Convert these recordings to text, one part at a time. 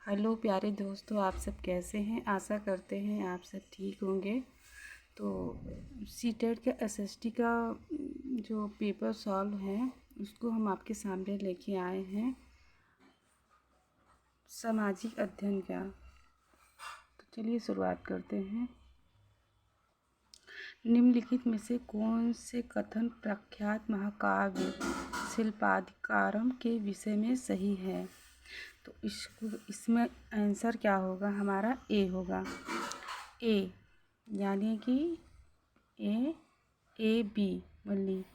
Hello प्यारे दोस्तों, आप सब कैसे हैं। आशा करते हैं आप सब ठीक होंगे। तो सीटेट के एसएसटी का जो पेपर सॉल्व है उसको हम आपके सामने लेके आए हैं, सामाजिक अध्ययन का। तो चलिए शुरुआत करते हैं। निम्नलिखित में से कौन से कथन प्रख्यात महाकाव्य शिल्पाधिकारम के विषय में सही है। तो इसमें आंसर क्या होगा, हमारा ए होगा। ए यानी कि ए बी मल्ली।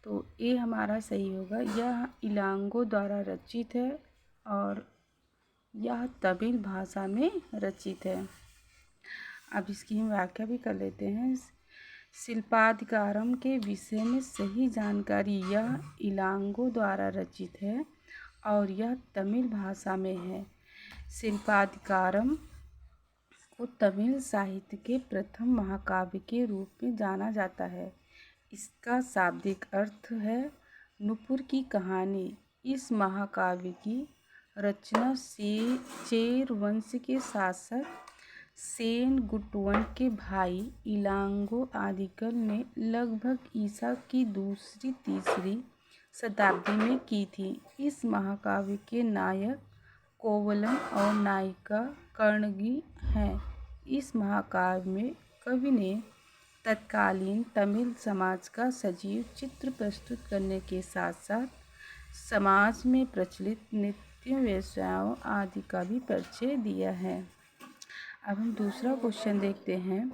तो ए हमारा सही होगा। यह इलांगो द्वारा रचित है और यह तमिल भाषा में रचित है। अब इसकी हम व्याख्या भी कर लेते हैं। शिल्पाधिकारम के विषय में सही जानकारी, यह इलांगो द्वारा रचित है और यह तमिल भाषा में है। शिल्पाधिकारम को तमिल साहित्य के प्रथम महाकाव्य के रूप में जाना जाता है। इसका शाब्दिक अर्थ है नुपुर की कहानी। इस महाकाव्य की रचना चेर वंश के शासक सेन गुट्टवन के भाई इलांगो आदिकल ने लगभग ईसा की दूसरी-तीसरी शताब्दी में की थी। इस महाकाव्य के नायक कोवलम और नायिका कर्णगी हैं। इस महाकाव्य में कवि ने तत्कालीन तमिल समाज का सजीव चित्र प्रस्तुत करने के साथ साथ समाज में प्रचलित नित्य व्यवसायों आदि का भी परिचय दिया है। अब हम दूसरा क्वेश्चन देखते हैं।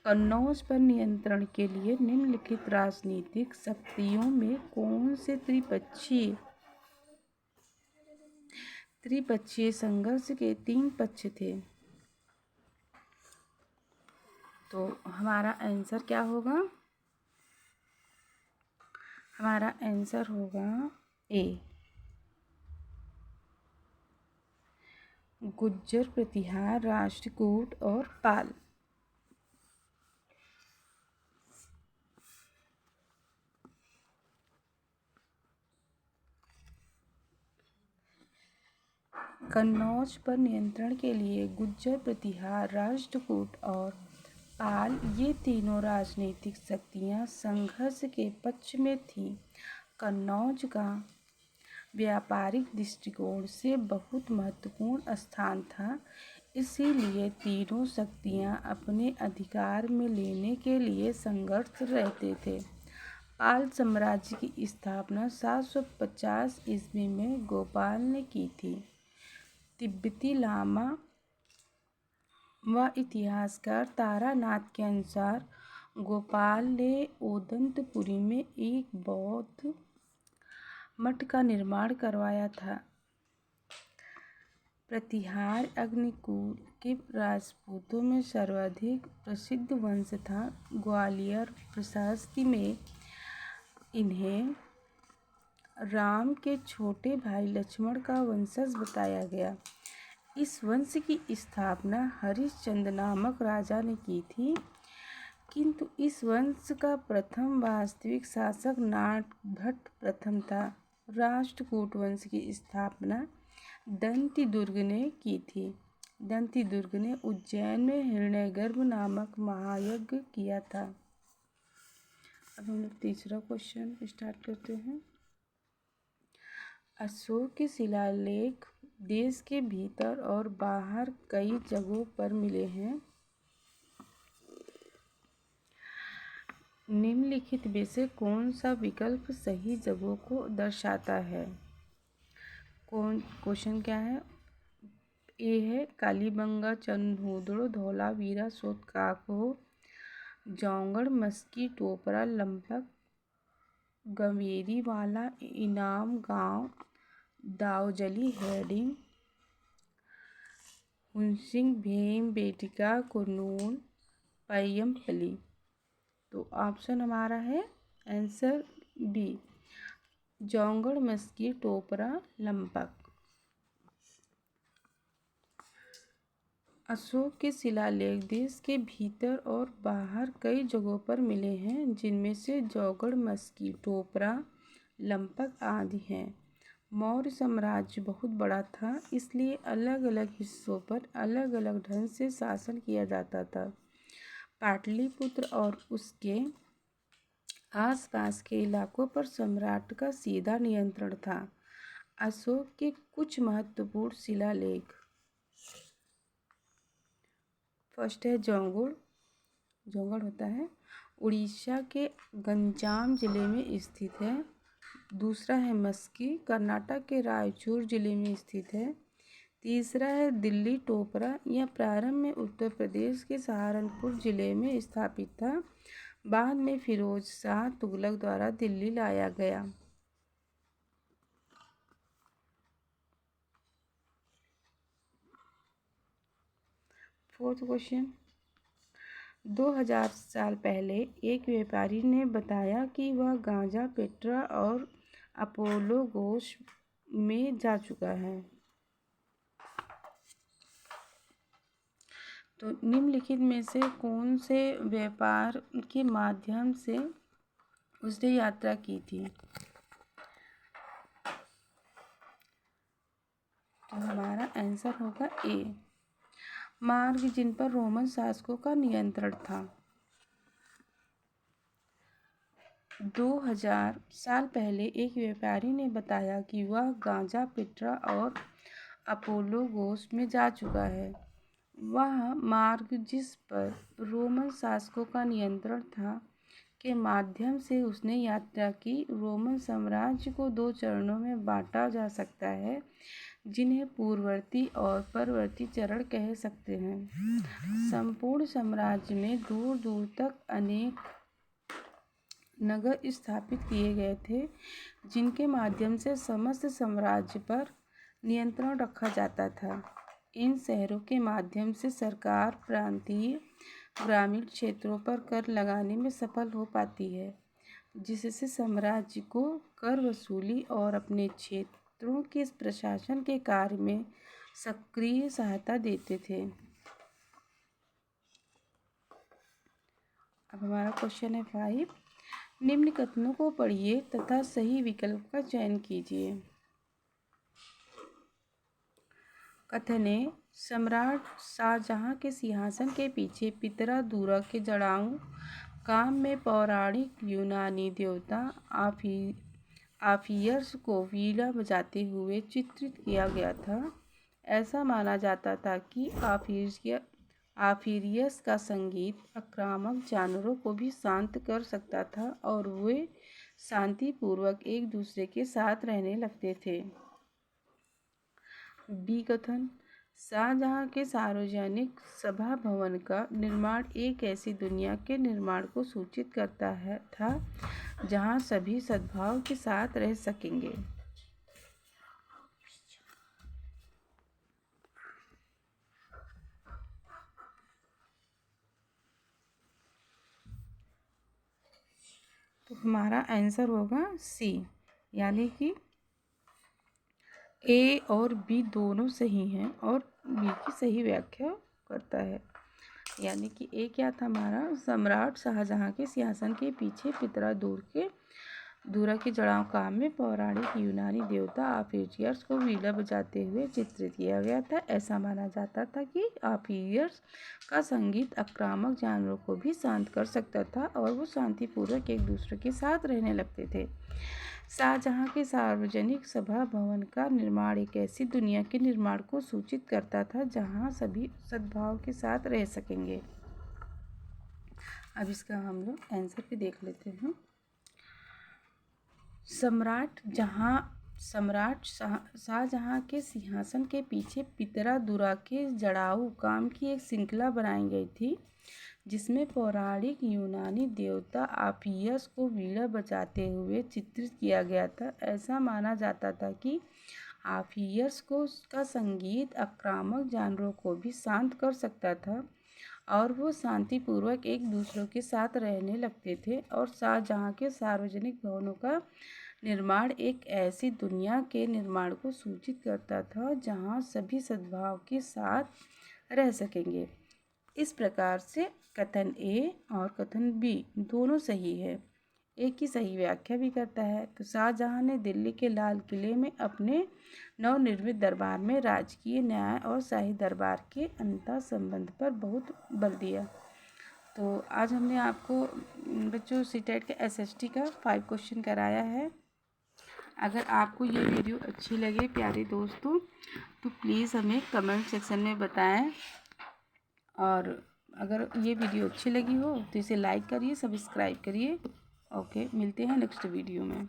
कन्नौज पर नियंत्रण के लिए निम्नलिखित राजनीतिक शक्तियों में कौन से त्रिपक्षीय संघर्ष के 3 पक्ष थे। तो हमारा आंसर क्या होगा, हमारा आंसर होगा ए, गुज्जर, प्रतिहार, राष्ट्रकूट और पाल। कन्नौज पर नियंत्रण के लिए गुज्जर, प्रतिहार, राष्ट्रकूट और पाल ये तीनों राजनीतिक शक्तियां संघर्ष के पक्ष में थीं। कन्नौज का व्यापारिक दृष्टिकोण से बहुत महत्वपूर्ण स्थान था, इसीलिए तीनों शक्तियां अपने अधिकार में लेने के लिए संघर्ष रहते थे। पाल साम्राज्य की स्थापना 750 ईस्वी में गोपाल ने की थी। तिब्बती लामा व इतिहासकार तारानाथ के अनुसार गोपाल ने ओदंतपुरी में एक बौद्ध मठ का निर्माण करवाया था। प्रतिहार अग्निकुल के राजपूतों में सर्वाधिक प्रसिद्ध वंश था। ग्वालियर प्रशस्ति में इन्हें राम के छोटे भाई लक्ष्मण का वंशज बताया गया। इस वंश की स्थापना हरिश्चंद्र नामक राजा ने की थी, किंतु इस वंश का प्रथम वास्तविक शासक नागभट्ट प्रथम था। राष्ट्रकूट वंश की स्थापना दंती दुर्ग ने की थी। दंती दुर्ग ने उज्जैन में हिरण्यगर्भ नामक महायज्ञ किया था। अब हम लोग तीसरा क्वेश्चन स्टार्ट करते हैं। अशोक के शिलालेख देश के भीतर और बाहर कई जगहों पर मिले हैं। निम्नलिखित में से कौन सा विकल्प सही जगहों को दर्शाता है। क्वेश्चन क्या है। ए है कालीबंगा, चंदूदड़ो, धौलावीरा, सोतकाको, जौंगड़, मस्की, टोपरा, लंपक, गंवेरी वाला, इनाम गांव, दावजली, हेडिंग, हुनसिंग, भीमबेटका, कुरनूल, पय्यमपल्ली। तो ऑप्शन हमारा है आंसर बी, जौंगड़, मस्की, टोपरा, लंपक। अशोक के शिलालेख देश के भीतर और बाहर कई जगहों पर मिले हैं, जिनमें से जौगड़, मस्की, टोपरा, लंपक आदि हैं। मौर्य साम्राज्य बहुत बड़ा था, इसलिए अलग अलग हिस्सों पर अलग अलग ढंग से शासन किया जाता था। पाटलिपुत्र और उसके आसपास के इलाकों पर सम्राट का सीधा नियंत्रण था। अशोक के कुछ महत्वपूर्ण शिलालेख। फर्स्ट है जौगड़। जौगड़ होता है उड़ीसा के गंजाम जिले में स्थित है। दूसरा है मस्की, कर्नाटक के रायचूर जिले में स्थित है। तीसरा है दिल्ली टोपरा, यह प्रारंभ में उत्तर प्रदेश के सहारनपुर जिले में स्थापित था, बाद में फिरोज शाह तुगलक द्वारा दिल्ली लाया गया। फोर्थ क्वेश्चन, 2000 साल पहले एक व्यापारी ने बताया कि वह गांजा, पेट्रा और अपोलो घोष में जा चुका है। तो निम्नलिखित में से कौन से व्यापार के माध्यम से उसने यात्रा की थी? तो हमारा आंसर होगा ए, मार्ग जिन पर रोमन शासकों का नियंत्रण था। 2000 साल पहले एक व्यापारी ने बताया कि वह गांजा, पेट्रा और अपोलो घोष में जा चुका है। वह मार्ग जिस पर रोमन शासकों का नियंत्रण था के माध्यम से उसने यात्रा की। रोमन साम्राज्य को दो चरणों में बांटा जा सकता है, जिन्हें पूर्ववर्ती और परवर्ती चरण कह सकते हैं। संपूर्ण साम्राज्य में दूर दूर तक अनेक नगर स्थापित किए गए थे, जिनके माध्यम से समस्त साम्राज्य पर नियंत्रण रखा जाता था। इन शहरों के माध्यम से सरकार प्रांतीय ग्रामीण क्षेत्रों पर कर लगाने में सफल हो पाती है, जिससे साम्राज्य को कर वसूली और अपने क्षेत्रों के प्रशासन के कार्य में सक्रिय सहायता देते थे। अब हमारा क्वेश्चन है 5, निम्न कथनों को पढ़िए तथा सही विकल्प का चयन कीजिए। कथन है, सम्राट शाहजहां के सिंहासन के पीछे पितरा दूरा के जड़ाऊ काम में पौराणिक यूनानी देवता आफियर्स को वीणा बजाते हुए चित्रित किया गया था। ऐसा माना जाता था कि आफिरियस का संगीत आक्रामक जानवरों को भी शांत कर सकता था और वे शांतिपूर्वक एक दूसरे के साथ रहने लगते थे। बी कथन, शाहजहां के सार्वजनिक सभा भवन का निर्माण एक ऐसी दुनिया के निर्माण को सूचित करता था जहां सभी सद्भाव के साथ रह सकेंगे। तो हमारा आंसर होगा सी, यानी कि ए और बी दोनों सही हैं और बी की सही व्याख्या करता है। यानी कि ए क्या था हमारा, सम्राट शाहजहां के सिंहासन के पीछे पितरा दूरा के जड़ाव काम में पौराणिक यूनानी देवता आफिरियस को वीणा बजाते हुए चित्रित किया गया था। ऐसा माना जाता था कि आफिरियस का संगीत आक्रामक जानवरों को भी शांत कर सकता था और वो शांतिपूर्वक एक दूसरे के साथ रहने लगते थे। शाहजहां के सार्वजनिक सभा भवन का निर्माण एक ऐसी दुनिया के निर्माण को सूचित करता था जहां सभी सद्भाव के साथ रह सकेंगे। अब इसका हम लोग आंसर भी देख लेते हैं। सम्राट शाहजहां के सिंहासन के पीछे पितरा दूरा के जड़ाऊ काम की एक श्रृंखला बनाई गई थी, जिसमें पौराणिक यूनानी देवता आफियस को वीणा बजाते हुए चित्रित किया गया था। ऐसा माना जाता था कि आफियस का संगीत आक्रामक जानवरों को भी शांत कर सकता था और वो शांतिपूर्वक एक दूसरे के साथ रहने लगते थे। और शाहजहां के सार्वजनिक भवनों का निर्माण एक ऐसी दुनिया के निर्माण को सूचित करता था जहां सभी सद्भाव के साथ रह सकेंगे। इस प्रकार से कथन ए और कथन बी दोनों सही है। एक की सही व्याख्या भी करता है। तो शाहजहां ने दिल्ली के लाल किले में अपने नवनिर्मित दरबार में राजकीय न्याय और शाही दरबार के अंतः संबंध पर बहुत बल दिया। तो आज हमने आपको बच्चों सीटेट के एसएसटी का 5 क्वेश्चन कराया है। अगर आपको ये वीडियो अच्छी लगे प्यारे दोस्तों तो प्लीज़ हमें कमेंट सेक्शन में बताएं, और अगर ये वीडियो अच्छी लगी हो तो इसे लाइक करिए, सब्सक्राइब करिए। ओके, मिलते हैं नेक्स्ट वीडियो में।